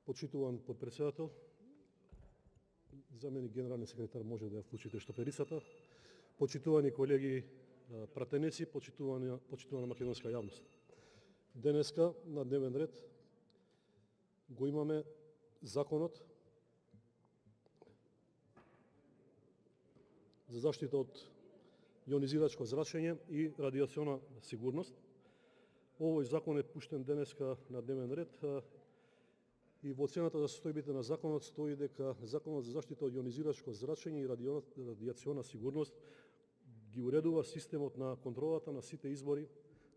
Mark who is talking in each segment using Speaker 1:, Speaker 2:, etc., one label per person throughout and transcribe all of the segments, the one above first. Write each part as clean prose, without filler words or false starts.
Speaker 1: Почитуван подпредседател, заменик генерален секретар може да ја вклучите штоперицата, почитувани колеги пратеници, почитувана македонска јавност. Денеска на дневен ред го имаме законот за заштита од јонизирачко зрачење и радиациона сигурност. Овој закон е пуштен денеска на дневен ред и во оцената за состојбите на законот стои дека законот за заштита од јонизирачко зрачење и радиациона сигурност ги уредува системот на контролата на сите извори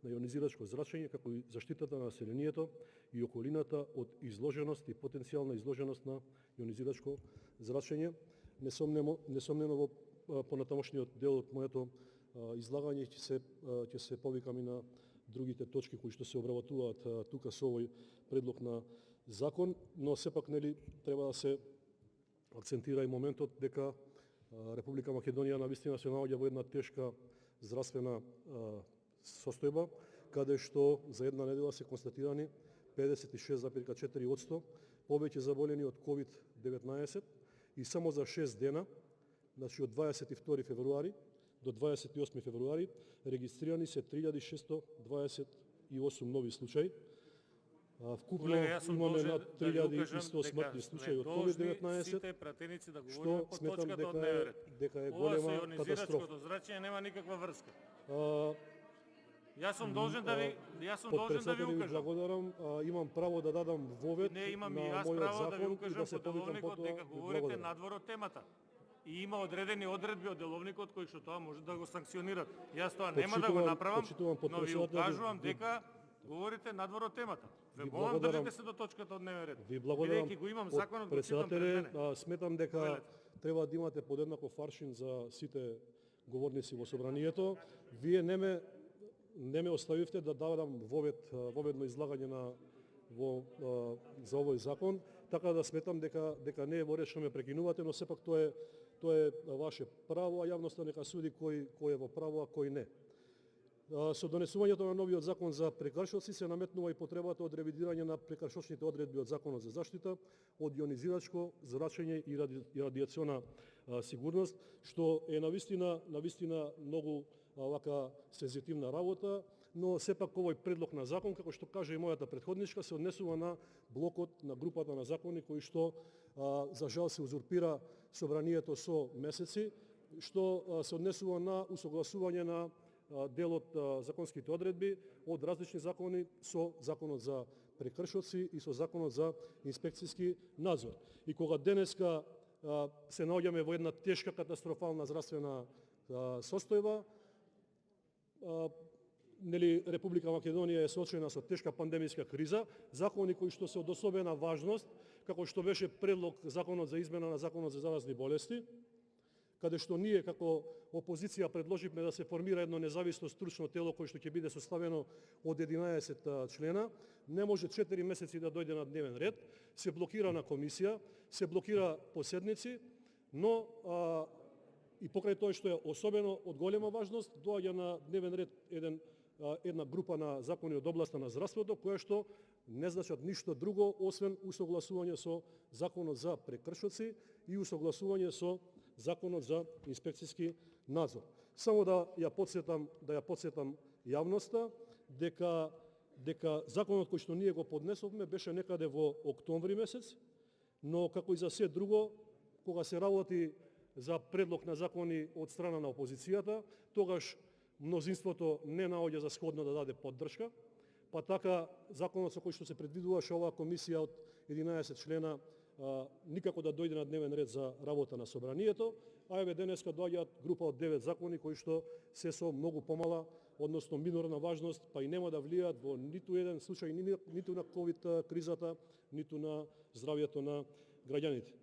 Speaker 1: на јонизирачко зрачење, како и заштитата на населението и околината од изложеност и потенцијална изложеност на јонизирачко зрачење. Несомнено во понатамошниот дел од моето излагање ќе се повикам и на другите точки кои што се обработуваат тука со овој предлог на закон, но сепак треба да се акцентира и моментот дека Република Македонија навистина се наоѓа во една тешка здравствена состојба, каде што за една недела се констатирани 56,4% повеќе заболени од COVID-19 и само за 6 дена, значи од 22 февруари до 28 февруари, регистрирани се 3628 нови случаи. Вкупно имаме над 3100 смртни случаи од COVID-19, што сметам дека е голема катастрофа.
Speaker 2: Ова со зрачење нема никаква врска. Јас сум должен да ви укажам.
Speaker 1: Благодарам, имам право да дадам вовед на мојот закон и да се повикам
Speaker 2: потоа. Дека говорите надвор од темата. И има одредени одредби од деловникот кои што тоа може да го санкционират. Јас тоа нема да го направам, но ви укажувам дека говорите надвор од темата. Ве молам држите се до точката од дневен ред.
Speaker 1: Ви благодарам.
Speaker 2: Бидејќи го имам законот, го читам пред мене.
Speaker 1: Сметам дека треба да имате подеднаков аршин за сите говорници во собранието. Вие не ме оставивте да дадам воведно излагање за овој закон, така да сметам дека не е во ред што ме прекинувате, но сепак тоа е ваше право, а јавноста нека суди кој е во право, а кој не. Со донесувањето на новиот закон за прекршоци се наметнува и потребата од ревидирање на прекршочните одредби од законот за заштита од јонизирачко зрачење и радиациона сигурност, што е навистина многу вака сензитивна работа, но сепак овој предлог на закон, како што каже и мојата претходничка, се однесува на блокот на групата на закони кои што за жал се узурпира собранието со месеци, што се однесува на усогласување на дел од законските одредби од различни закони со законот за прекршоци и со законот за инспекцијски надзор. И кога денеска се наоѓаме во една тешка катастрофална здравствена состојба, Република Македонија е соочена со тешка пандемиска криза, закони кои што се од особена важност, како што беше предлог законот за измена на законот за заразни болести, каде што ние како опозиција предложивме да се формира едно независно стручно тело кое што ќе биде составено од 11 члена, не може 4 месеци да дојде на дневен ред, се блокира на комисија, се блокира по седници, но и покрај тоа што е особено од голема важност, доаѓа на дневен ред една група на закони од областа на здравството, која што не значат ништо друго, освен усогласување со законот за прекршоци и усогласување со законот за инспекцијски надзор. Само да ја потсетам јавноста дека законот кој што ние го поднесовме беше некаде во октомври месец, но како и за се друго, кога се работи за предлог на закони од страна на опозицијата, тогаш мнозинството не наоѓа за сходно да даде поддршка, па така законот со кој што се предвидуваше оваа комисија од 11 члена никако да дојде на дневен ред за работа на собранието, а еве денеска доаѓаат група од 9 закони кои што се со многу помала, односно минорна важност, па и нема да влијаат во ниту еден случај, ниту на ковид кризата, ниту на здравјето на граѓаните.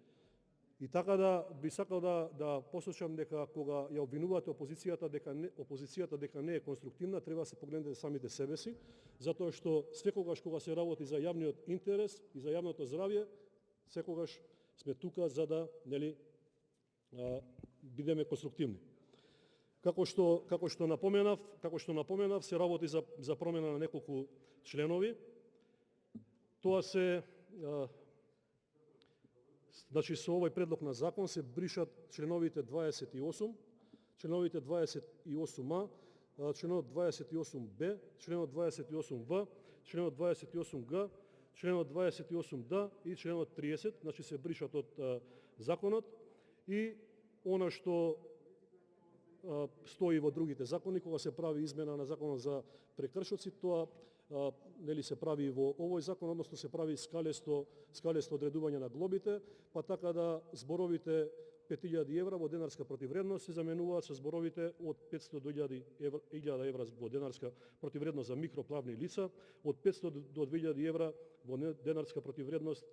Speaker 1: И така би сакал да посочам дека кога ја обвинувате опозицијата дека не е конструктивна, треба да се погледнете самите себе си, затоа што секогаш кога се работи за јавниот интерес и за јавното здравје, секогаш сме тука за да бидеме конструктивни. Како што напоменав, се работи за промена на неколку членови. Тоа се Значи со овој предлог на закон се бришат членовите 28, членовите 28а, членот 28б, членот 28в, членот 28г, членот 28д и членот 30, значи се бришат од законот и она што стои во другите закони, кога се прави измена на законот за прекршоци, тоа нели се прави во овој закон, односно се прави скалесто одредување на глобите, па така да зборовите 5000 евра во денарска противвредност се заменуваат со зборовите од 500 до 1000 евра во денарска противвредност за микроправни лица, од 500 до 2000 евра во денарска противвредност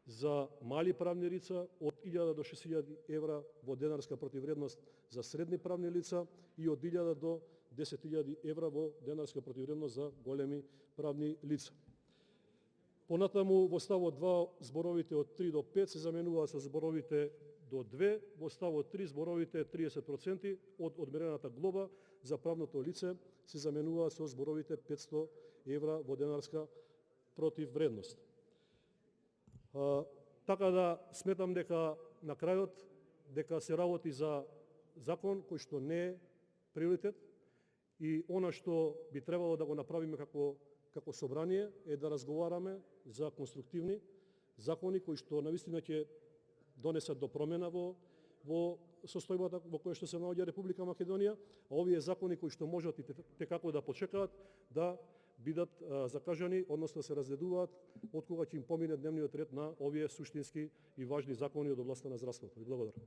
Speaker 1: за мали правни лица, од 1000 до 6000 евра во денарска противвредност за средни правни лица и од 1000 до 10.000 евра во денарска противвредност за големи правни лица. Понатаму во ставот 2 зборовите од 3 до 5 се заменуваат со зборовите до 2, во ставот 3 зборовите 30% од одмерената глоба за правното лице се заменуваат со зборовите 500 евра во денарска противвредност. Така да сметам дека на крајот дека се работи за закон кој што не е приоритет и она што би требало да го направиме како собрание е да разговараме за конструктивни закони кои што навистина ќе донесат до промена во состојбата во која што се наоѓа Република Македонија, а овие закони кои што можат и како да почекаат да бидат закажани, односно се разгледуваат од кога ќе им помине дневниот ред на овие суштински и важни закони од областта на здравството. Благодарам.